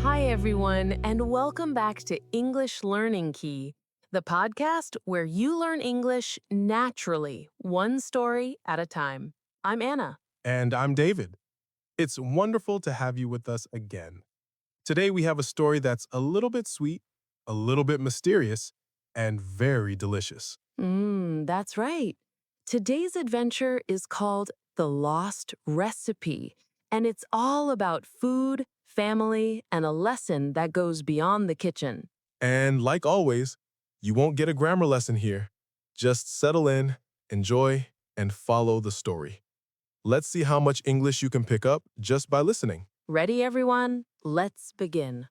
Hi, everyone, and welcome back to English Learning Key, the podcast where you learn English naturally, one story at a time. I'm Anna. And I'm David. It's wonderful to have you with us again. Today we have a story that's a little bit sweet, a little bit mysterious, and very delicious. That's right. Today's adventure is called The Lost Recipe, and it's all about food, family, and a lesson that goes beyond the kitchen. And like always, you won't get a grammar lesson here. Just settle in, enjoy, and follow the story. Let's see how much English you can pick up just by listening. Ready, everyone? Let's begin.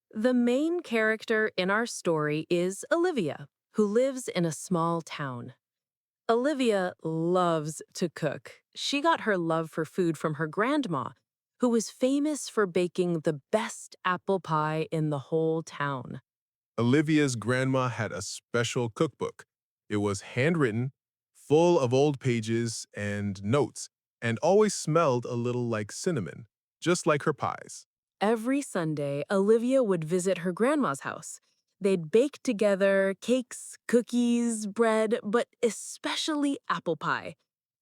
The main character in our story is Olivia, who lives in a small town. Olivia loves to cook. She got her love for food from her grandma, who was famous for baking the best apple pie in the whole town. Olivia's grandma had a special cookbook. It was handwritten, full of old pages and notes, and always smelled a little like cinnamon, just like her pies. Every Sunday, Olivia would visit her grandma's house. They'd bake together cakes, cookies, bread, but especially apple pie.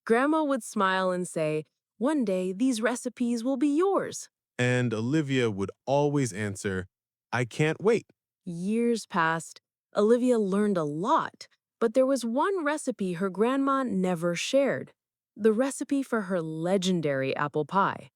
Grandma would smile and say, "One day these recipes will be yours." And Olivia would always answer, I can't wait. Years passed. Olivia learned a lot, but there was one recipe her grandma never shared, the recipe for her legendary apple pie.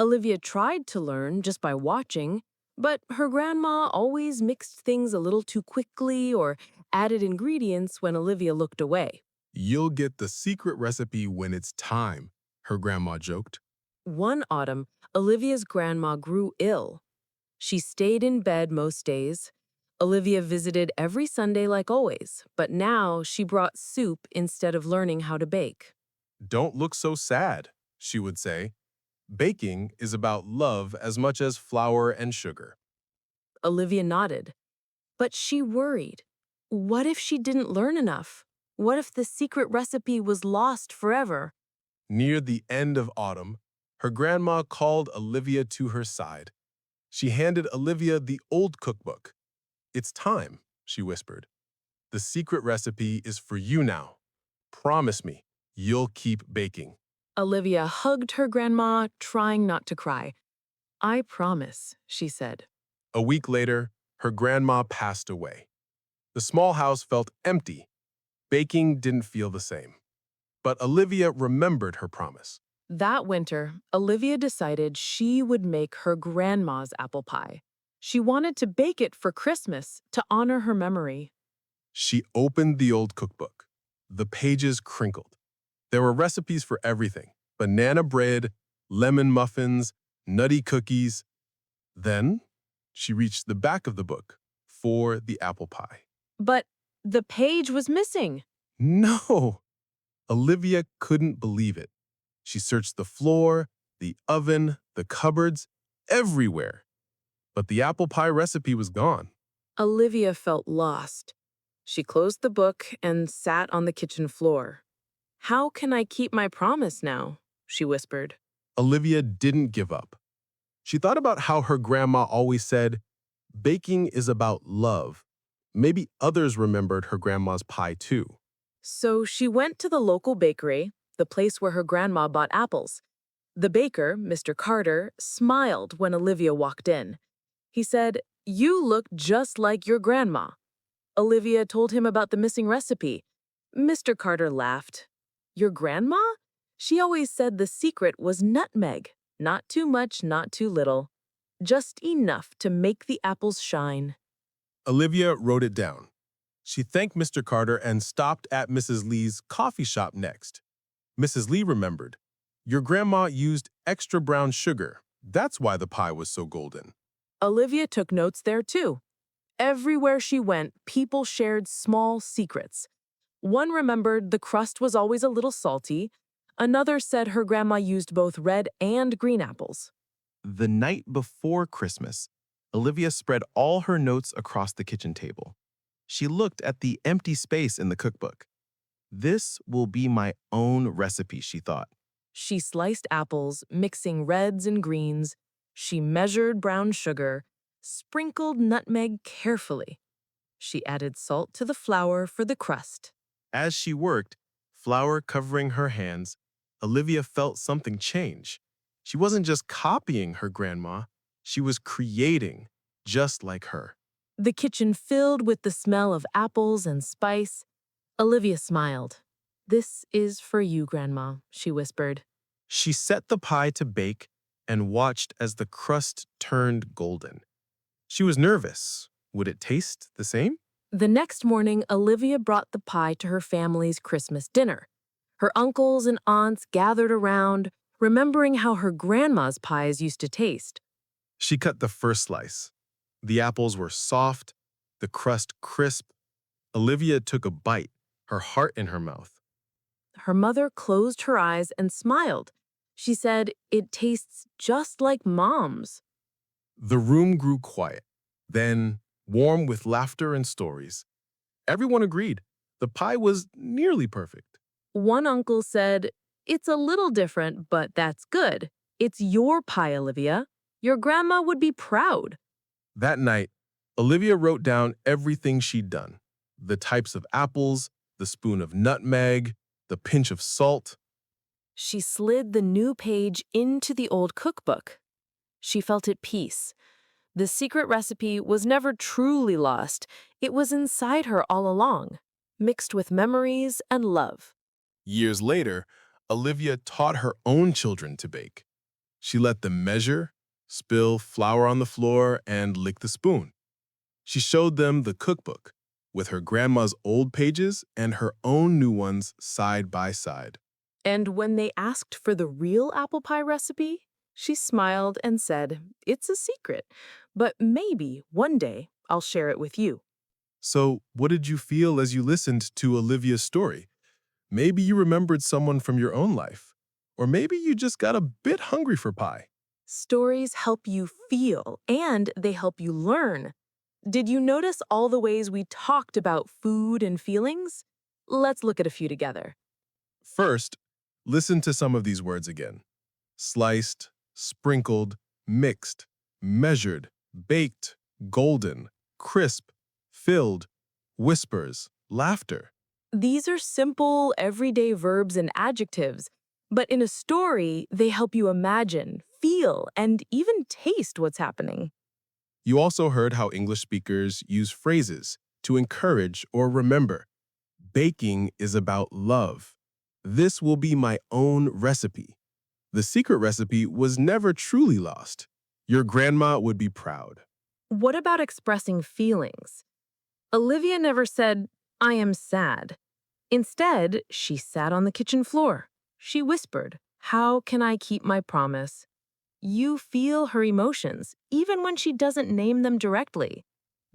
Olivia tried to learn just by watching, but her grandma always mixed things a little too quickly or added ingredients when Olivia looked away. You'll get the secret recipe when it's time, her grandma joked. One autumn, Olivia's grandma grew ill. She stayed in bed most days. Olivia visited every Sunday like always, but now she brought soup instead of learning how to bake. Don't look so sad, she would say. Baking is about love as much as flour and sugar. Olivia nodded, but she worried. What if she didn't learn enough? What if the secret recipe was lost forever? Near the end of autumn, her grandma called Olivia to her side. She handed Olivia the old cookbook. It's time, she whispered. The secret recipe is for you now. Promise me, you'll keep baking. Olivia hugged her grandma, trying not to cry. "I promise," she said. A week later, her grandma passed away. The small house felt empty. Baking didn't feel the same. But Olivia remembered her promise. That winter, Olivia decided she would make her grandma's apple pie. She wanted to bake it for Christmas to honor her memory. She opened the old cookbook. The pages crinkled. There were recipes for everything: banana bread, lemon muffins, nutty cookies. Then she reached the back of the book for the apple pie. But the page was missing. No! Olivia couldn't believe it. She searched the floor, the oven, the cupboards, everywhere. But the apple pie recipe was gone. Olivia felt lost. She closed the book and sat on the kitchen floor. "How can I keep my promise now?" she whispered. Olivia didn't give up. She thought about how her grandma always said, baking is about love. Maybe others remembered her grandma's pie too. So she went to the local bakery, the place where her grandma bought apples. The baker, Mr. Carter, smiled when Olivia walked in. He said, "You look just like your grandma." Olivia told him about the missing recipe. Mr. Carter laughed. "Your grandma? She always said the secret was nutmeg. Not too much, not too little. Just enough to make the apples shine." Olivia wrote it down. She thanked Mr. Carter and stopped at Mrs. Lee's coffee shop next. Mrs. Lee remembered. Your grandma used extra brown sugar. That's why the pie was so golden. Olivia took notes there too. Everywhere she went, people shared small secrets. One remembered the crust was always a little salty. Another said her grandma used both red and green apples. The night before Christmas, Olivia spread all her notes across the kitchen table. She looked at the empty space in the cookbook. This will be my own recipe, she thought. She sliced apples, mixing reds and greens. She measured brown sugar, sprinkled nutmeg carefully. She added salt to the flour for the crust. As she worked, flour covering her hands, Olivia felt something change. She wasn't just copying her grandma, she was creating just like her. The kitchen filled with the smell of apples and spice. Olivia smiled. "This is for you, Grandma," she whispered. She set the pie to bake and watched as the crust turned golden. She was nervous. Would it taste the same? The next morning, Olivia brought the pie to her family's Christmas dinner. Her uncles and aunts gathered around, remembering how her grandma's pies used to taste. She cut the first slice. The apples were soft, the crust crisp. Olivia took a bite, her heart in her mouth. Her mother closed her eyes and smiled. She said, "It tastes just like Mom's." The room grew quiet, then warm with laughter and stories. Everyone agreed. The pie was nearly perfect. One uncle said, "It's a little different, but that's good. It's your pie, Olivia. Your grandma would be proud." That night, Olivia wrote down everything she'd done. The types of apples, the spoon of nutmeg, the pinch of salt. She slid the new page into the old cookbook. She felt at peace. The secret recipe was never truly lost. It was inside her all along, mixed with memories and love. Years later, Olivia taught her own children to bake. She let them measure, spill flour on the floor, and lick the spoon. She showed them the cookbook, with her grandma's old pages and her own new ones side by side. And when they asked for the real apple pie recipe, she smiled and said, "It's a secret, but maybe one day I'll share it with you." So, what did you feel as you listened to Olivia's story? Maybe you remembered someone from your own life, or maybe you just got a bit hungry for pie. Stories help you feel, and they help you learn. Did you notice all the ways we talked about food and feelings? Let's look at a few together. First, listen to some of these words again. Sliced, sprinkled, mixed, measured, baked, golden, crisp, filled, whispers, laughter. These are simple, everyday verbs and adjectives, but in a story, they help you imagine, feel, and even taste what's happening. You also heard how English speakers use phrases to encourage or remember. Baking is about love. This will be my own recipe. The secret recipe was never truly lost. Your grandma would be proud. What about expressing feelings? Olivia never said, "I am sad." Instead, she sat on the kitchen floor. She whispered, "How can I keep my promise?" You feel her emotions, even when she doesn't name them directly.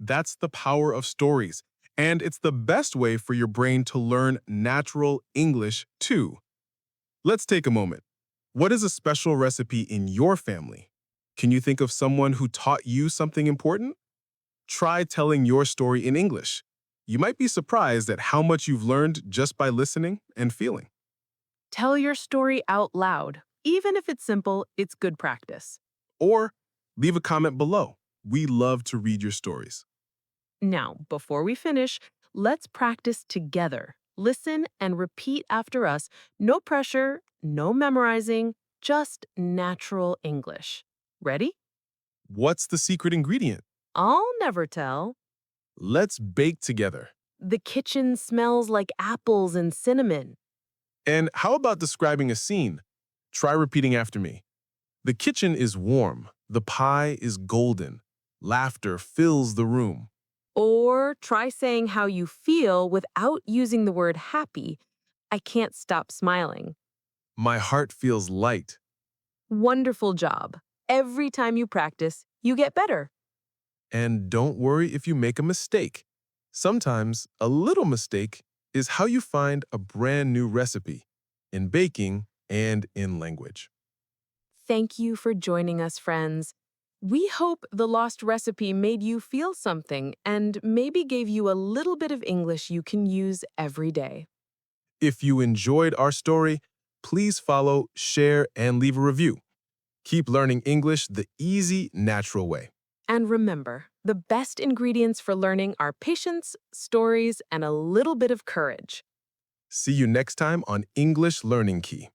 That's the power of stories, and it's the best way for your brain to learn natural English too. Let's take a moment. What is a special recipe in your family? Can you think of someone who taught you something important? Try telling your story in English. You might be surprised at how much you've learned just by listening and feeling. Tell your story out loud. Even if it's simple, it's good practice. Or leave a comment below. We love to read your stories. Now, before we finish, let's practice together. Listen and repeat after us. No pressure, no memorizing, just natural English. Ready? What's the secret ingredient? I'll never tell. Let's bake together. The kitchen smells like apples and cinnamon. And how about describing a scene? Try repeating after me. The kitchen is warm. The pie is golden. Laughter fills the room. Or try saying how you feel without using the word happy. "I can't stop smiling." My heart feels light. Wonderful job. Every time you practice, you get better. And don't worry if you make a mistake. Sometimes a little mistake is how you find a brand new recipe in baking and in language. Thank you for joining us, friends. We hope the lost recipe made you feel something and maybe gave you a little bit of English you can use every day. If you enjoyed our story, please follow, share, and leave a review. Keep learning English the easy, natural way. And remember, the best ingredients for learning are patience, stories, and a little bit of courage. See you next time on English Learning Key.